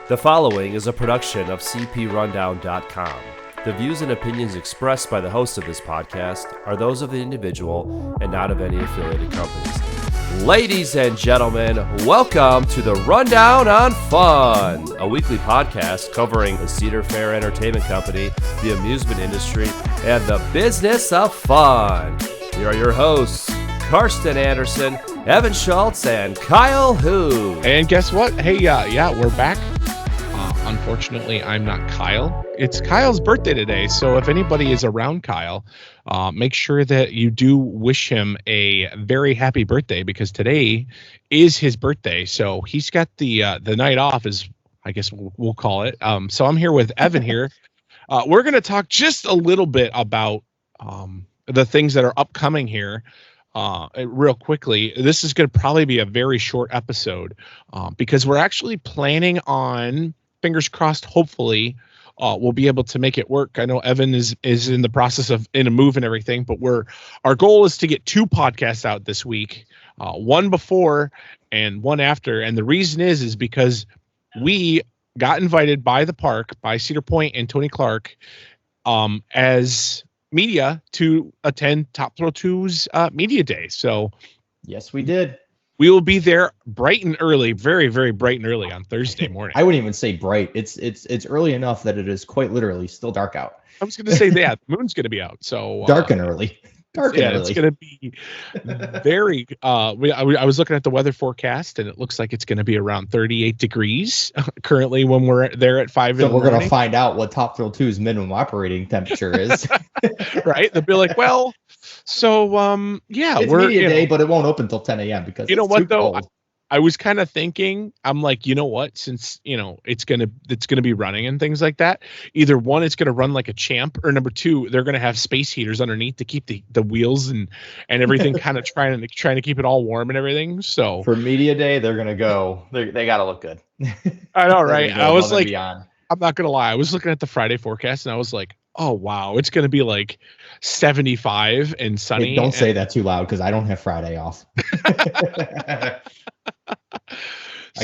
The following is a production of cprundown.com. The views and opinions expressed by the host of this podcast are those of the individual and not of any affiliated companies. Ladies and gentlemen, welcome to the Rundown on Fun, a weekly podcast covering the Cedar Fair Entertainment Company, the amusement industry, and the business of fun. Here are your hosts, Karsten Anderson, Evan Schultz, and Kyle Hu. And guess what? Hey, we're back. Unfortunately, I'm not Kyle. It's Kyle's birthday today, so if anybody is around Kyle, make sure that you do wish him a very happy birthday, because today is his birthday. So he's got the night off, as I guess we'll call it. So I'm here with Evan here. We're going to talk just a little bit about the things that are upcoming here. Real quickly, this is going to probably be a very short episode because we're actually planning on, fingers crossed, hopefully we'll be able to make it work. I know Evan is in the process of in a move and everything, but our goal is to get 2 podcasts out this week, one before and one after. And the reason is because we got invited by the park, by Cedar Point and Tony Clark, as media to attend Top Thrill 2's media day. So yes, we did. We will be there bright and early, very, very bright and early on Thursday morning. I wouldn't even say bright. It's early enough that it is quite literally still dark out. I was going to say that the moon's going to be out. So dark and early. It's going to be very. I was looking at the weather forecast, and it looks like it's going to be around 38 degrees currently when we're there at 5. So we're going to find out what Top Thrill 2's minimum operating temperature is. Right? They'll be like, well. So, it's media day, but it won't open until 10 a.m. because you know what, though? Cold. I was kind of thinking, I'm like, you know what? Since, it's going to be running and things like that. Either one, it's going to run like a champ, or number 2, they're going to have space heaters underneath to keep the wheels and everything kind of trying to keep it all warm and everything. So for media day, they're going to go, they got to look good. I know, right? I was like, beyond. I'm not going to lie. I was looking at the Friday forecast and I was like, oh, wow, it's going to be like 75 and sunny. Hey, don't say that too loud, because I don't have Friday off. I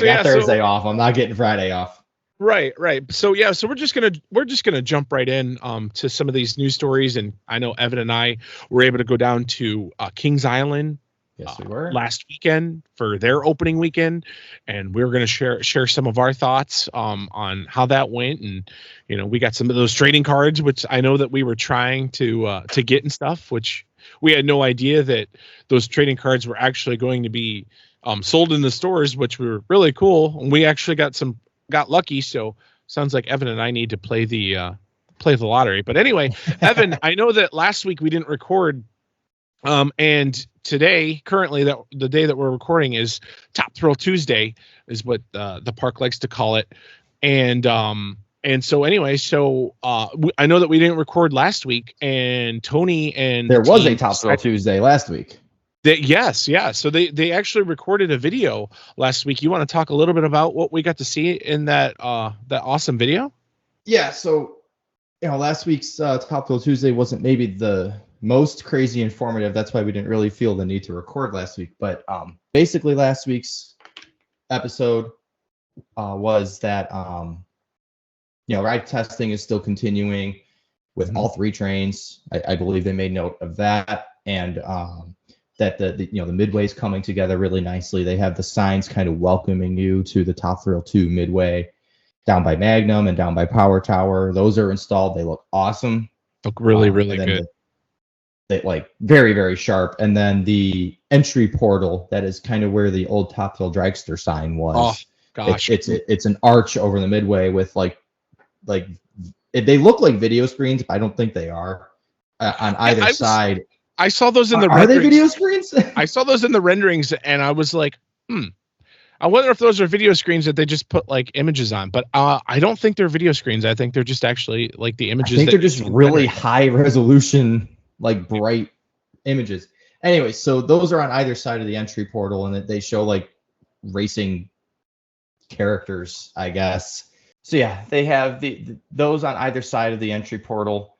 got Thursday off. I'm not getting Friday off. Right. So we're just gonna jump right in to some of these news stories, and I know Evan and I were able to go down to Kings Island. Yes, we were last weekend for their opening weekend, and we were going to share some of our thoughts on how that went. And we got some of those trading cards, which I know that we were trying to get and stuff, which we had no idea that those trading cards were actually going to be sold in the stores, which were really cool. And we actually got lucky. So sounds like Evan and I need to play the lottery. But anyway, Evan, I know that last week we didn't record. And today, currently, the day that we're recording is Top Thrill Tuesday, is what the park likes to call it. And so anyway, I know that we didn't record last week, and Tony and there was a Top Thrill Tuesday last week. Yes. So they actually recorded a video last week. You want to talk a little bit about what we got to see in that awesome video? Yeah. So last week's Top Thrill Tuesday wasn't maybe the most crazy informative. That's why we didn't really feel the need to record last week. But basically, last week's episode was that ride testing is still continuing with all 3 trains. I believe they made note of that, and that the Midway's coming together really nicely. They have the signs kind of welcoming you to the Top Thrill 2 Midway down by Magnum and down by Power Tower. Those are installed. They look awesome. Look really good. They like very, very sharp. And then the entry portal, that is kind of where the old Top Thrill Dragster sign was. Oh gosh, it's an arch over the Midway with like they look like video screens, but I don't think they are on either side. I saw those in the renderings. Are they video screens? I saw those in the renderings, and I was like, I wonder if those are video screens that they just put like images on. But I don't think they're video screens. I think they're just actually like the images. I think they're just really high resolution, like bright images. Anyway, so those are on either side of the entry portal, and they show like racing characters, I guess. So yeah, they have those on either side of the entry portal.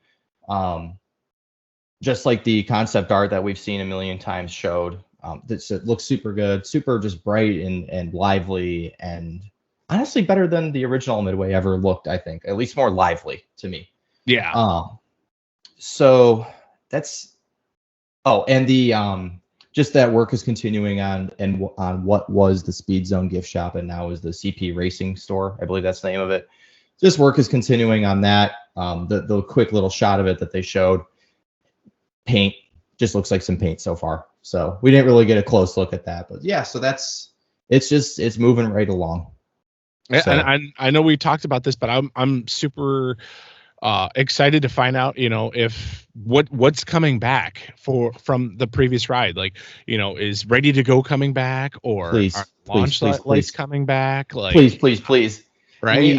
Just like the concept art that we've seen a million times showed. It looks super good, super just bright and lively, and honestly better than the original Midway ever looked, I think. At least more lively to me. Yeah. So that's and the just that work is continuing on what was the Speed Zone gift shop and now is the CP Racing store. I believe that's the name of it. Just work is continuing on that. The quick little shot of it that they showed, paint just looks like some paint so far. So we didn't really get a close look at that, but yeah. So it's moving right along. So. And I know we talked about this, but I'm super excited to find out, if what's coming back from the previous ride, like, is Ready to Go coming back, or are launch lights coming back? Like, please. Right?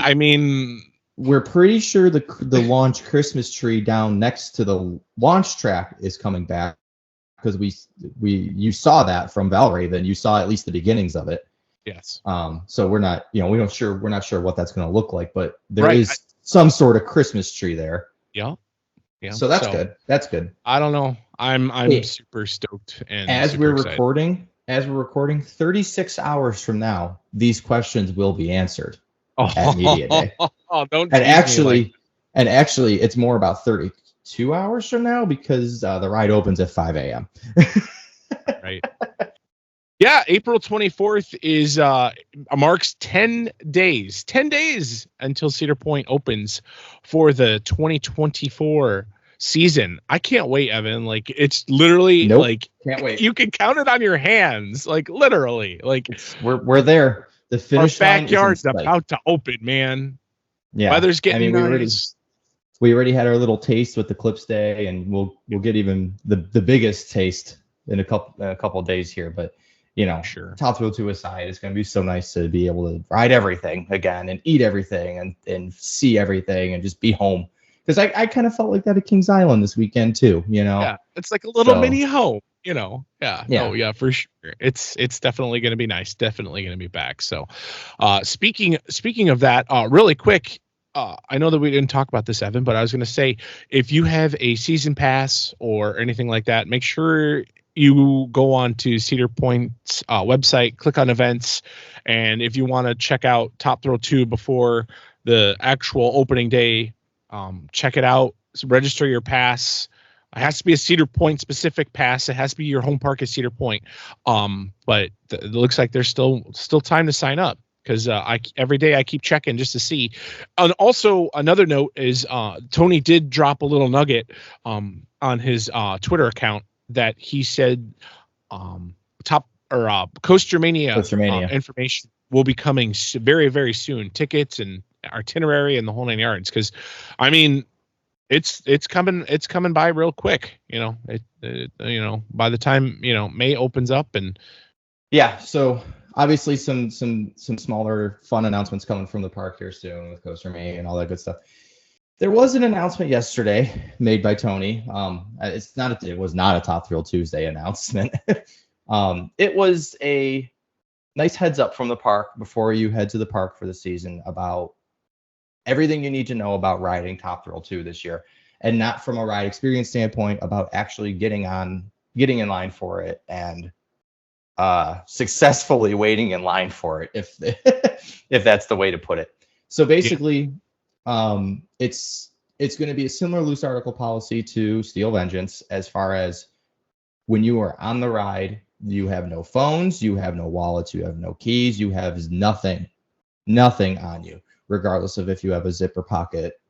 We're pretty sure the launch Christmas tree down next to the launch track is coming back, because you saw that from Valraven. You saw at least the beginnings of it. Yes. So we're not sure what that's going to look like, but there is some sort of Christmas tree there. Yeah. So that's good. That's good. I don't know. I'm super stoked. And as we're recording, 36 hours from now, these questions will be answered at Media Day. Don't. And actually, it's more about 32 hours from now, because the ride opens at 5 a.m. Right. Yeah, April 24th is marks 10 days until Cedar Point opens for the 2024 season. I can't wait, Evan. Like, it's literally like, can't wait. You can count it on your hands, like literally. Like, we're there. The finish line backyard's about to open, man. Yeah, weather's getting nice. We already had our little taste with the Clips Day, and we'll get even the biggest taste in a couple of days here, but. Sure. Top Thrill 2 aside, it's going to be so nice to be able to ride everything again and eat everything and see everything and just be home. Because I kind of felt like that at Kings Island this weekend too, Yeah, it's like a little mini home, Yeah. Yeah. Oh, yeah, for sure. It's definitely going to be nice. Definitely going to be back. So, speaking of that, really quick, I know that we didn't talk about this, Evan, but I was going to say, if you have a season pass or anything like that, make sure you go on to Cedar Point's website, click on events, and if you want to check out Top Thrill 2 before the actual opening day, check it out. So register your pass. It has to be a Cedar Point specific pass. It has to be your home park at Cedar Point. But it looks like there's still time to sign up, because every day I keep checking just to see. And also another note is Tony did drop a little nugget on his Twitter account, that he said Coaster Mania information will be coming very, very soon. Tickets and itinerary and the whole 9 yards. Because it's coming by real quick. By the time May opens up, and so obviously some smaller fun announcements coming from the park here soon with Coaster Mania and all that good stuff. There was an announcement yesterday made by Tony. It was not a Top Thrill Tuesday announcement. It was a nice heads up from the park before you head to the park for the season about everything you need to know about riding Top Thrill 2 this year, and not from a ride experience standpoint, about actually getting in line for it and successfully waiting in line for it, if that's the way to put it. So basically. It's going to be a similar loose article policy to Steel Vengeance, as far as when you are on the ride, you have no phones, you have no wallets, you have no keys, you have nothing on you, regardless of if you have a zipper pocket,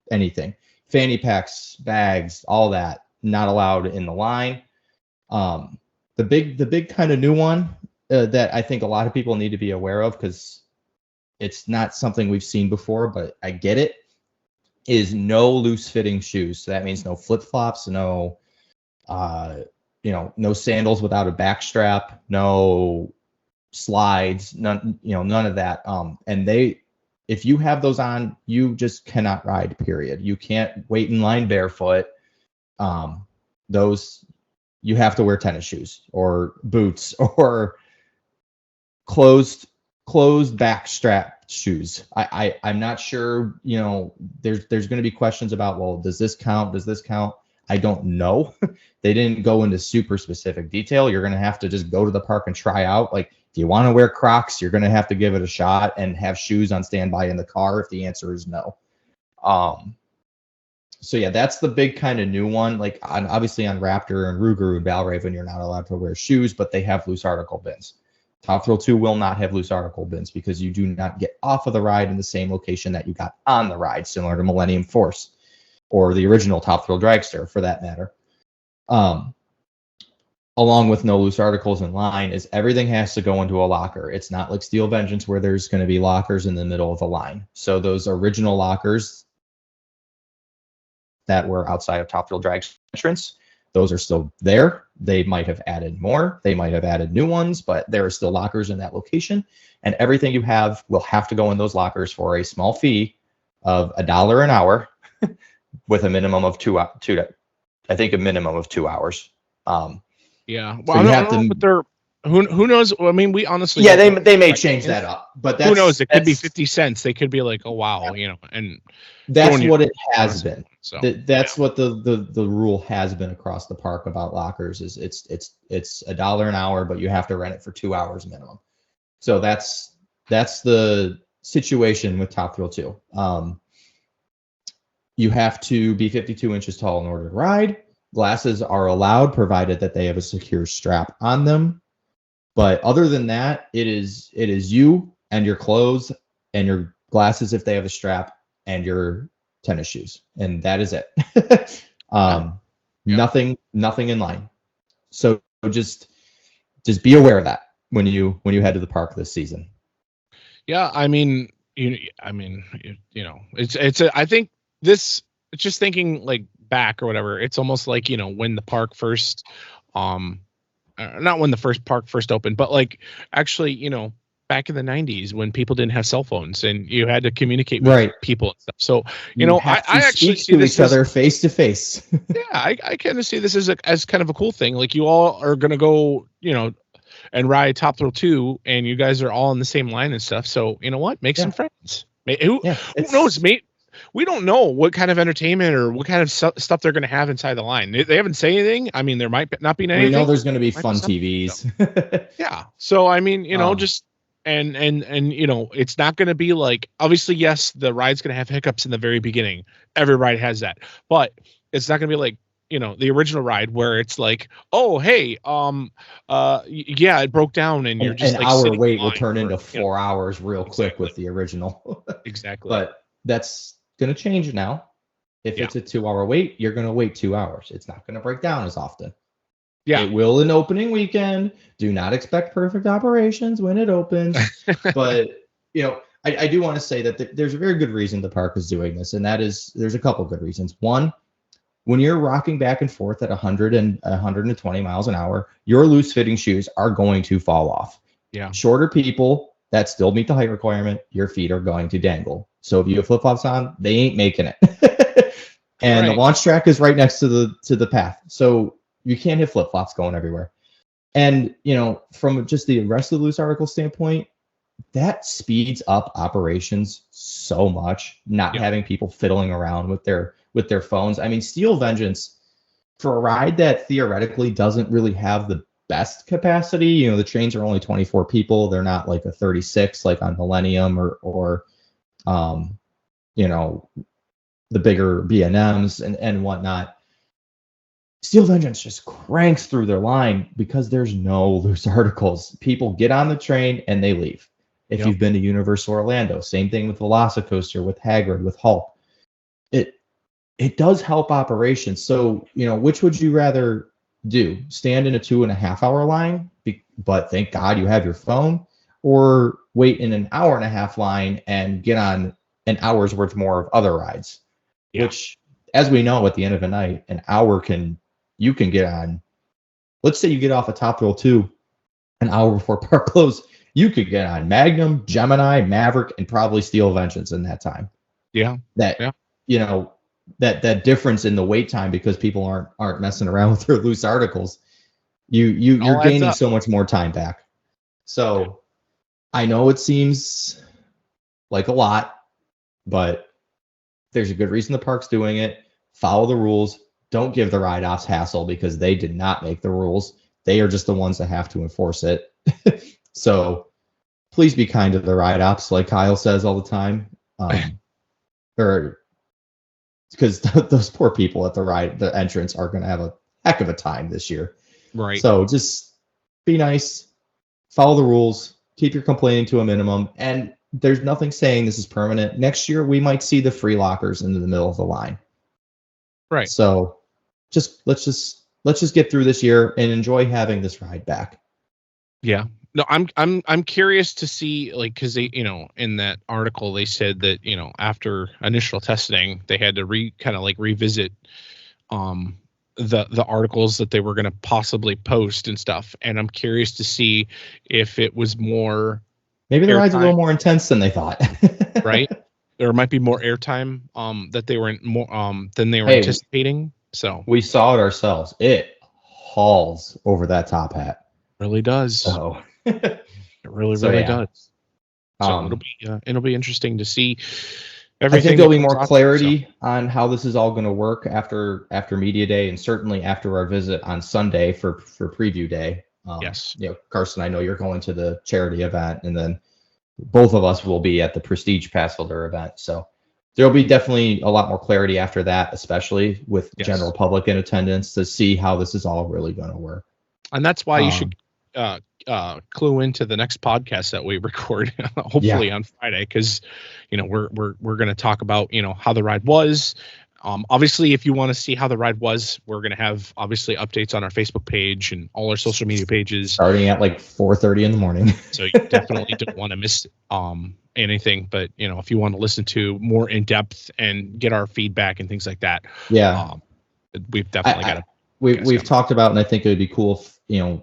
anything. Fanny packs, bags, all that, not allowed in the line. The big kind of new one that I think a lot of people need to be aware of, because it's not something we've seen before, but I get it, is no loose fitting shoes. So that means no flip flops, no sandals without a back strap, no slides, none of that. And if you have those on, you just cannot ride, period. You can't wait in line barefoot. You have to wear tennis shoes or boots or closed back strap shoes. I'm not sure, there's going to be questions about, well, does this count? I don't know. They didn't go into super specific detail. You're going to have to just go to the park and try out. Like, if you want to wear Crocs, you're going to have to give it a shot and have shoes on standby in the car if the answer is no. So yeah, that's the big kind of new one. Like obviously on Raptor and Ruger and Valraven, you're not allowed to wear shoes, but they have loose article bins. Top Thrill 2 will not have loose article bins because you do not get off of the ride in the same location that you got on the ride, similar to Millennium Force or the original Top Thrill Dragster for that matter. Along with no loose articles in line is everything has to go into a locker. It's not like Steel Vengeance where there's going to be lockers in the middle of the line. So those original lockers that were outside of Top Thrill Drag's entrance, those are still there. They might have added more. They might have added new ones, but there are still lockers in that location. And everything you have will have to go in those lockers for a small fee of $1 an hour with a minimum of I think a minimum of 2 hours. Yeah. So Well, you I have don't know, to, but they're who knows? I mean, we honestly yeah, don't know. they may change that up, but that's, who knows? It could be that's- 50 cents. They could be like, oh wow, you know, and That's throwing what you- it has been. So That's what the rule has been across the park about lockers is it's $1 an hour, but you have to rent it for 2 hours minimum. So that's the situation with Top Thrill 2. You have to be 52 inches tall in order to ride. Glasses are allowed, provided that they have a secure strap on them. But other than that, it is you and your clothes and your glasses if they have a strap and your tennis shoes, and that is it. Nothing in line. So just be aware of that when you head to the park this season. Yeah, I mean, it's I think this, just thinking like back or whatever, it's almost like, you know, when the park first, not when the first park first opened, but like actually, you know, back in the 90s when people didn't have cell phones and you had to communicate with people and stuff. So, you know, I actually see to each other face to face. Yeah, I kind of see this as kind of a cool thing. Like, you all are going to go, you know, and ride Top Thrill 2 and you guys are all in the same line and stuff. So, you know what? Make some friends. Who knows, mate? We don't know what kind of entertainment or what kind of stuff they're going to have inside the line. They haven't said anything. I mean, there might not be anything. We know there's going to be fun TVs. Yeah. So, I mean, you know, just and you know, it's not going to be like, obviously, yes, the ride's going to have hiccups in the very beginning. Every ride has that, but it's not going to be like, you know, the original ride where it's like, oh, hey, yeah, it broke down and you're just an like hour wait will turn into 4 know, hours real quick with the original. Exactly. But that's going to change now. If it's a 2 hour wait, you're going to wait 2 hours. It's not going to break down as often. Yeah. It will in opening weekend. Do not expect perfect operations when it opens. But, you know, I do want to say that there's a very good reason the park is doing this. And that is, there's a couple good reasons. One, when you're rocking back and forth at 100 and 120 miles an hour, your loose fitting shoes are going to fall off. Yeah. Shorter people that still meet the height requirement, your feet are going to dangle. So if you have flip flops on, they ain't making it. And the launch track is right next to the path, so you can't have flip flops going everywhere. And you know, from just the rest of the loose article standpoint, that speeds up operations so much. Not having people fiddling around with their phones. I mean, Steel Vengeance, for a ride that theoretically doesn't really have the best capacity, you know, the trains are only 24 people. They're not like a 36 like on Millennium or you know, the bigger B&Ms and whatnot. Steel Vengeance just cranks through their line because there's no loose articles. People get on the train and they leave. If you've been to Universal Orlando, same thing with Velocicoaster, with Hagrid, with Hulk. It does help operations. So, you know, which would you rather do? Stand in a 2.5 hour line, but thank God you have your phone, or wait in an 1.5 hour line and get on an hour's worth more of other rides? Which, as we know, at the end of the night, an hour you can get on. Let's say you get off a Top Thrill 2 an hour before park close, you could get on Magnum, Gemini, Maverick, and probably Steel Vengeance in that time. You know, that difference in the wait time, because people aren't messing around with their loose articles, you're gaining so much more time back. So I know it seems like a lot, but there's a good reason the park's doing it. Follow the rules, don't give the ride ops hassle because they did not make the rules. They are just the ones that have to enforce it. So please be kind to the ride ops, like Kyle says all the time. Or because those poor people at the entrance are going to have a heck of a time this year. Right. So just be nice, follow the rules, keep your complaining to a minimum, and there's nothing saying this is permanent. Next year, we might see the free lockers into the middle of the line. Right. So let's just get through this year and enjoy having this ride back. Yeah. No, I'm curious to see, like, because they, in that article they said that, after initial testing they had to revisit the articles that they were going to possibly post and stuff, and I'm curious to see if it was more, maybe the ride's a little more intense than they thought. Right, there might be more airtime that they were more than they were anticipating. So we saw it ourselves. It hauls over that top hat. Really does. Oh. It really does. So it'll be interesting to see everything. I think there'll be more clarity on how this is all going to work after media day, and certainly after our visit on Sunday for preview day. Yes. Carson, I know you're going to the charity event, and then both of us will be at the Prestige Pass Holder event. So there'll be definitely a lot more clarity after that, especially with general public in attendance, to see how this is all really going to work. And that's why you should clue into the next podcast that we record, hopefully on Friday, because we're going to talk about how the ride was. Obviously, if you want to see how the ride was, we're going to have obviously updates on our Facebook page and all our social media pages starting at like 4:30 in the morning. So you definitely don't want to miss anything. But if you want to listen to more in depth and get our feedback and things like that, we've definitely got to. We've talked about, and I think it would be cool if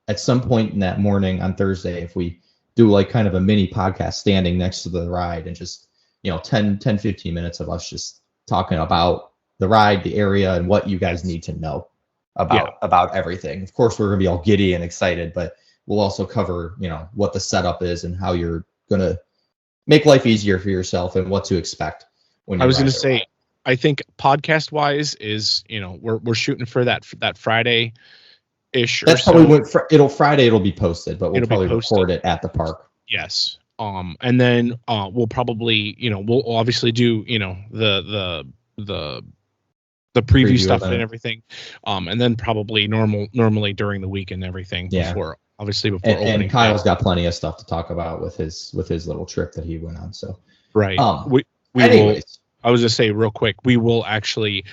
at some point in that morning on Thursday, if we do like kind of a mini podcast standing next to the ride and just 10 15 minutes of us just talking about the ride, the area, and what you guys need to know about everything. Of course, we're gonna be all giddy and excited, but we'll also cover what the setup is and how you're gonna make life easier for yourself and what to expect when I was gonna say ride. I think podcast wise is we're shooting for that Friday ish. That's probably when it'll be posted, but we'll probably record it at the park. Yes. And then we'll probably we'll obviously do the preview stuff event and everything, and then probably normally during the week and everything before opening. And Kyle's got plenty of stuff to talk about with his little trip that he went on. So right. We anyways. Will, I was gonna say real quick, we will actually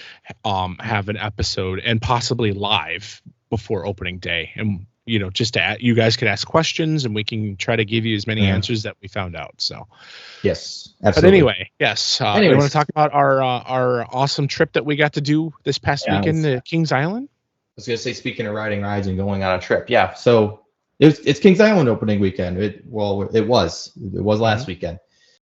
have an episode and possibly live before opening day, and just you guys could ask questions and we can try to give you as many answers that we found out. So yes, absolutely. But anyway, yes, we want to talk about our awesome trip that we got to do this past weekend to Kings Island. I was gonna say, speaking of riding rides and going on a trip, so it's Kings Island opening weekend. It was last weekend.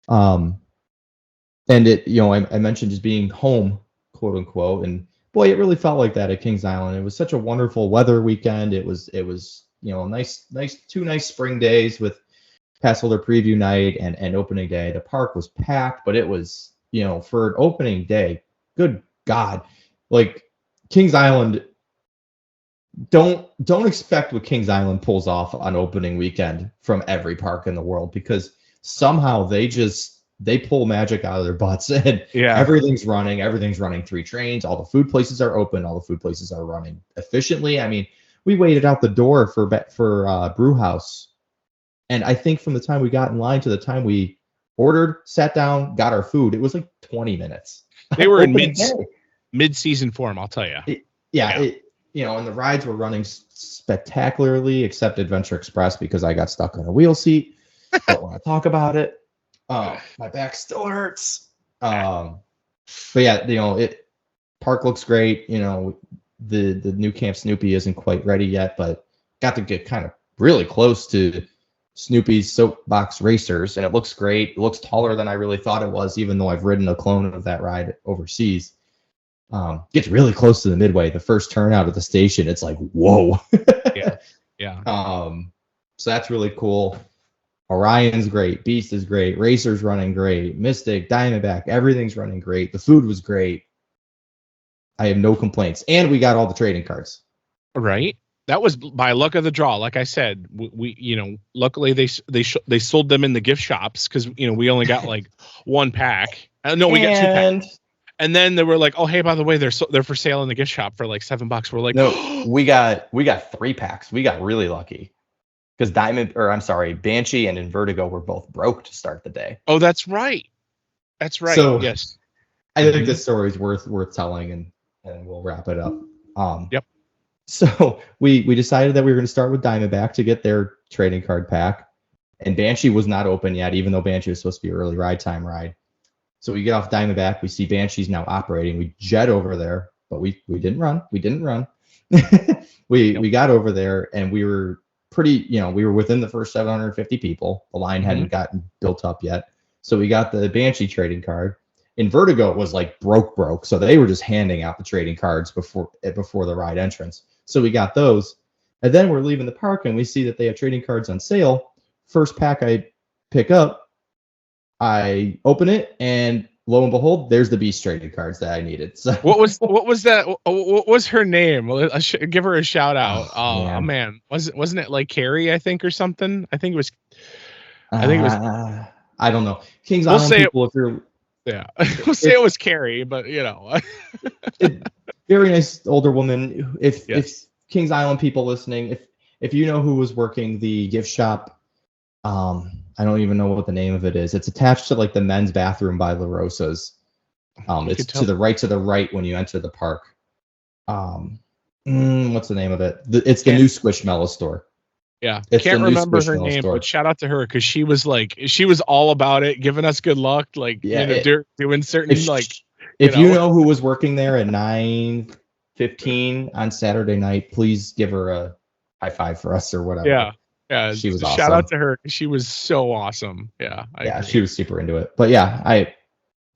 And I mentioned just being home, quote unquote, and boy, it really felt like that at Kings Island. It was such a wonderful weather weekend. It was nice 2 nice spring days with Pass Holder preview night and opening day. The park was packed, but it was for an opening day, good God, like Kings Island. Don't expect what Kings Island pulls off on opening weekend from every park in the world, because somehow they pull magic out of their butts, and everything's running 3 trains. All the food places are open. All the food places are running efficiently. I mean, we waited out the door for Brew House, and I think from the time we got in line to the time we ordered, sat down, got our food, it was like 20 minutes. They were in mid-season form, I'll tell you. And the rides were running spectacularly, except Adventure Express, because I got stuck on a wheel seat. Don't want to talk about it. My back still hurts. But park looks great. The new Camp Snoopy isn't quite ready yet, but got to get kind of really close to Snoopy's Soapbox Racers, and it looks great. It looks taller than I really thought it was, even though I've ridden a clone of that ride overseas. Gets really close to the midway. The first turn out of the station, it's like, whoa. Yeah. So that's really cool. Orion's great. Beast is great. Racer's running great. Mystic, Diamondback, everything's running great. The food was great. I have no complaints. And we got all the trading cards. Right. That was by luck of the draw. Like I said, we luckily they sold them in the gift shops because we only got like one pack. No, we got 2 packs. And then they were like, oh, hey, by the way, they're for sale in the gift shop for like $7. We're like, no, we got 3 packs. We got really lucky because Banshee and Invertigo were both broke to start the day. Oh, that's right. That's right. So, yes. I think this story is worth telling, and we'll wrap it up. Yep. So we decided that we were going to start with Diamondback to get their trading card pack, and Banshee was not open yet, even though Banshee was supposed to be an early ride. So we get off Diamondback, we see Banshee's now operating. We jet over there, but we didn't run. We got over there, and we were pretty, we were within the first 750 people. The line hadn't gotten built up yet. So we got the Banshee trading card. Invertigo was like broke. So they were just handing out the trading cards before the ride entrance. So we got those. And then we're leaving the park and we see that they have trading cards on sale. First pack I pick up, I open it, and lo and behold, there's the Beast trading cards that I needed. So what was that? What was her name? Well, give her a shout out. Oh man. Wasn't it like Carrie, I think, or something? I think it was. I don't know. Kings we'll Island people, if you're. Yeah, we'll say it was Carrie, but very nice older woman. If Kings Island people listening, if you know who was working the gift shop, I don't even know what the name of it is. It's attached to like the men's bathroom by La Rosa's. It's to the right when you enter the park. What's the name of it? It's the new Squishmallow store. Yeah, can't remember her name, but shout out to her because she was all about it, giving us good luck, like doing certain If you know who was working there at 9:15 on Saturday night, please give her a high five for us or whatever. Yeah, she was awesome. Shout out to her because she was so awesome. Yeah, she was super into it. But yeah,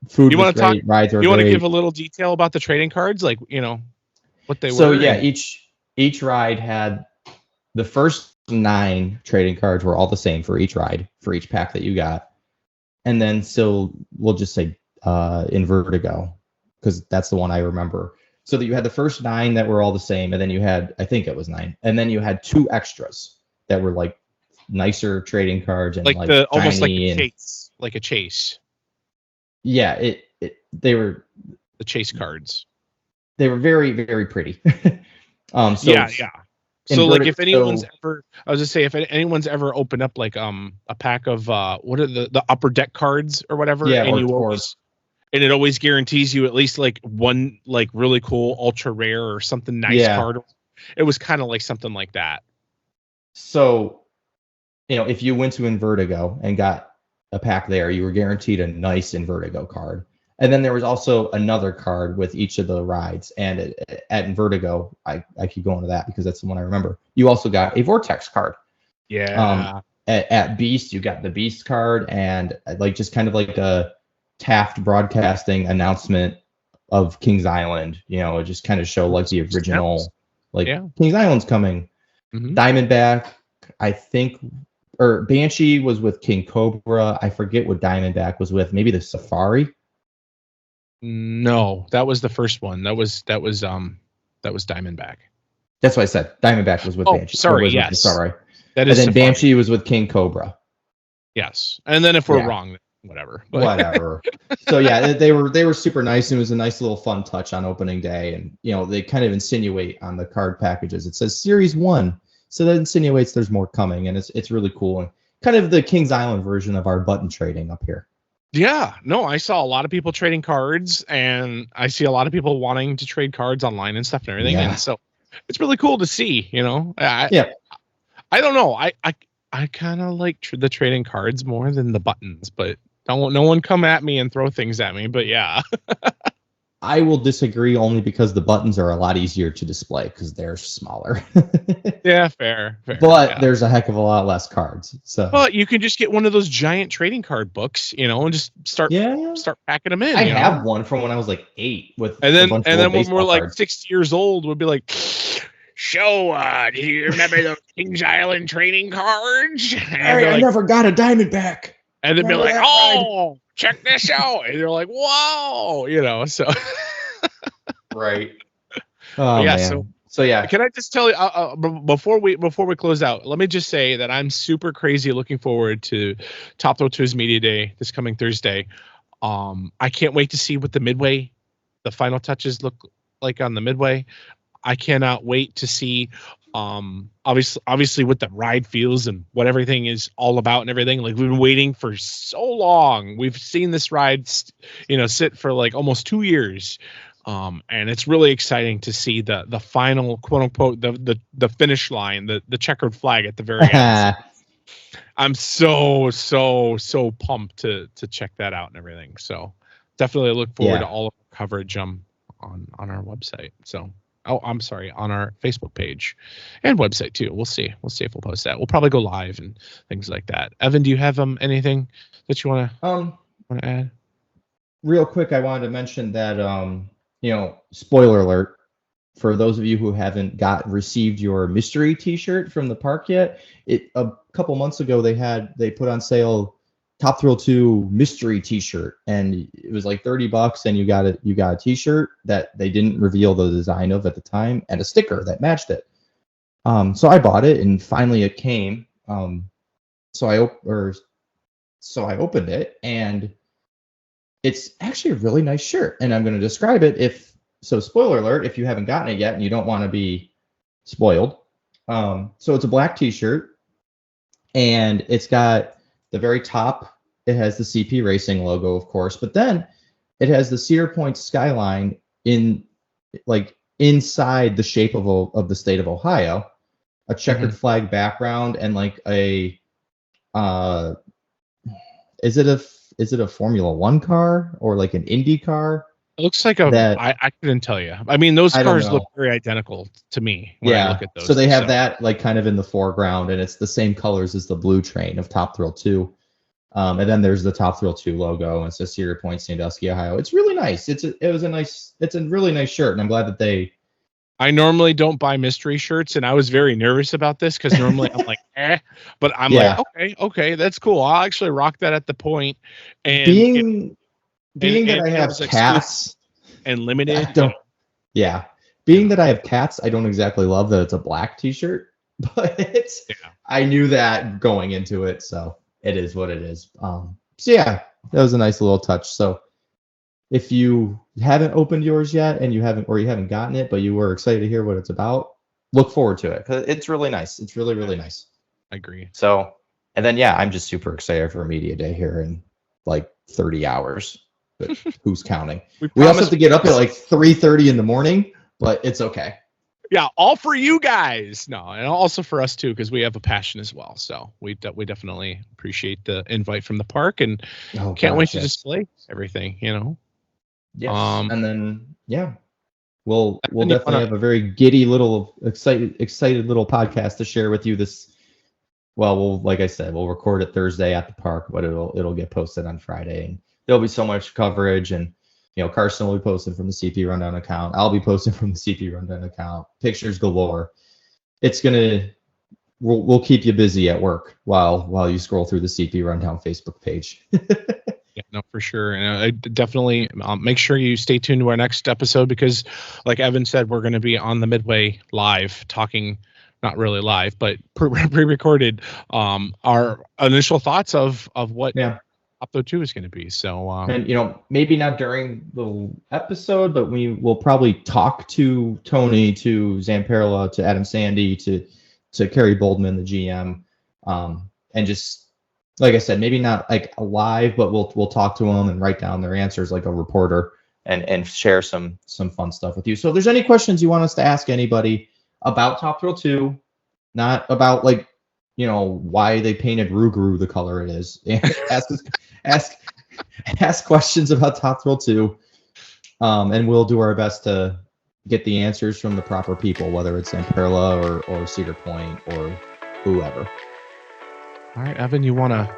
food. You want to talk? Rides were you want to great. give a little detail about the trading cards, like what they were? So yeah, each ride had the first 9 trading cards were all the same for each ride, for each pack that you got. And then we'll just say Invertigo, because that's the one I remember. So that you had the first 9 that were all the same, and then you had, I think it was 9, and then you had 2 extras that were like nicer trading cards and like almost like a chase, like a chase. Yeah, they were the chase cards. They were very, very pretty. So like if anyone's ever, I was just say if anyone's ever opened up like a pack of what are the upper deck cards or whatever, and it always guarantees you at least like one like really cool ultra rare or something nice card. It was kind of like something like that. So, if you went to Invertigo and got a pack there, you were guaranteed a nice Invertigo card. And then there was also another card with each of the rides. And at Invertigo, I keep going to that because that's the one I remember. You also got a Vortex card. Yeah. At Beast, you got the Beast card and like just kind of like a Taft Broadcasting announcement of Kings Island. It just kind of show like the original, Kings Island's coming. Mm-hmm. Diamondback, I think, or Banshee was with King Cobra. I forget what Diamondback was with. Maybe the Safari. No, that was the first one. That was Diamondback. That's what I said. Diamondback was with Banshee. Sorry, yes. Sorry. That is. And then Safari. Banshee was with King Cobra. Yes. And then if we're wrong, whatever. Whatever. So yeah, they were super nice. It was a nice little fun touch on opening day, and they kind of insinuate on the card packages. It says Series 1, so that insinuates there's more coming, and it's really cool and kind of the Kings Island version of our button trading up here. Yeah, no, I saw a lot of people trading cards, and I see a lot of people wanting to trade cards online and stuff and everything. Yeah. And so it's really cool to see, I don't know. I kind of like the trading cards more than the buttons, but no one come at me and throw things at me. But yeah. I will disagree only because the buttons are a lot easier to display because they're smaller. Yeah, fair. But there's a heck of a lot less cards. So, but you can just get one of those giant trading card books, and just start packing them in. I have one from when I was like 8 with. And then when we're like 6 years old, we'll be like, "So, do you remember those Kings Island trading cards?" I never got a Diamondback. And they'd be like, "Oh, check this out!" And they're like, "Whoa!" So. Right. Oh yeah, man. So yeah. Can I just tell you before we close out? Let me just say that I'm super crazy looking forward to Top Thrill 2's Media Day this coming Thursday. I can't wait to see what the final touches look like on the Midway. I cannot wait to see obviously what the ride feels and what everything is all about and everything. Like, we've been waiting for so long. We've seen this ride sit for like almost 2 years. And it's really exciting to see the final quote unquote the finish line, the checkered flag at the very end. I'm so pumped to check that out and everything. So definitely look forward to all of the coverage on our website. So I'm sorry, on our Facebook page and website too. We'll see if we'll post that. We'll probably go live and things like that. Evan, do you have anything that you want to add? Real quick, I wanted to mention that spoiler alert, for those of you who haven't received your mystery T-shirt from the park yet, a couple months ago they put on sale Top Thrill 2 mystery T-shirt, and it was like $30, and you got a T-shirt that they didn't reveal the design of at the time, and a sticker that matched it. So I bought it, and finally it came. So I opened it, and it's actually a really nice shirt, and I'm going to describe it. Spoiler alert, if you haven't gotten it yet and you don't want to be spoiled. So it's a black T-shirt, and it's got the very top, it has the CP Racing logo, of course, but then it has the Cedar Point skyline inside the shape of the state of Ohio, a checkered flag background, and like a is it a Formula One car or like an Indy car? It looks like I couldn't tell you. I mean, those cars look very identical to me when I look at those. So they have that like kind of in the foreground, and it's the same colors as the blue train of Top Thrill 2. And then there's the Top Thrill 2 logo, and it says Cedar Point, Sandusky, Ohio. It's really nice. It's a really nice shirt, and I'm glad that I normally don't buy mystery shirts, and I was very nervous about this because normally I'm like, but I'm like, okay, that's cool. I'll actually rock that at the point. And being that I have cats and limited, being that I have cats, I don't exactly love that it's a black T-shirt, but I knew that going into it, so it is what it is. That was a nice little touch. So if you haven't opened yours yet and you haven't gotten it, but you were excited to hear what it's about, look forward to it because it's really nice. It's really, really nice. I agree. So, and then I'm just super excited for Media Day here in like 30 hours. But who's counting? We also have to get up at like 3:30 in the morning, but it's okay. Yeah, all for you guys. No, and also for us too, because we have a passion as well. So we definitely appreciate the invite from the park, and can't wait to display everything. Yes. And then we'll definitely have a very giddy little excited little podcast to share with you this. Well, like I said, we'll record it Thursday at the park, but it'll get posted on Friday, and there'll be so much coverage, and Carson will be posting from the CP Rundown account. I'll be posting from the CP Rundown account. Pictures galore. We'll keep you busy at work while you scroll through the CP Rundown Facebook page. Yeah, no, for sure. And I definitely make sure you stay tuned to our next episode because, like Evan said, we're going to be on the Midway live talking, not really live, but pre-recorded our initial thoughts of what Top Thrill 2 is going to be. So, and maybe not during the episode, but we will probably talk to Tony, to Zamperla, to Adam Sandy, to Kerry Boldman, the GM, and just like I said, maybe not like live, but we'll talk to them and write down their answers like a reporter and share some fun stuff with you. So if there's any questions you want us to ask anybody about Top Thrill 2, not about like why they painted Rougarou the color it is, ask questions about Top Thrill 2, and we'll do our best to get the answers from the proper people, whether it's Zamperla or Cedar Point or whoever. All right, Evan, you wanna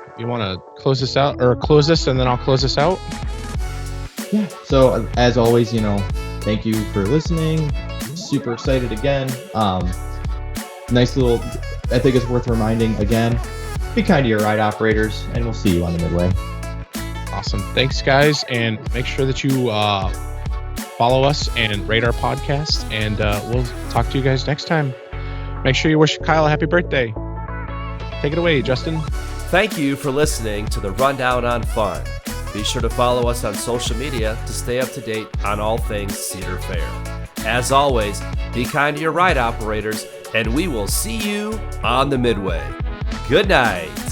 close this out or close this, and then I'll close this out? Yeah. So as always, thank you for listening. Super excited again. Nice little. I think it's worth reminding again. Be kind to your ride operators, and we'll see you on the Midway. Awesome. Thanks, guys, and make sure that you follow us and rate our podcast, and we'll talk to you guys next time. Make sure you wish Kyle a happy birthday. Take it away, Justin. Thank you for listening to the Rundown on Fun. Be sure to follow us on social media to stay up to date on all things Cedar Fair. As always, be kind to your ride operators, and we will see you on the Midway. Good night.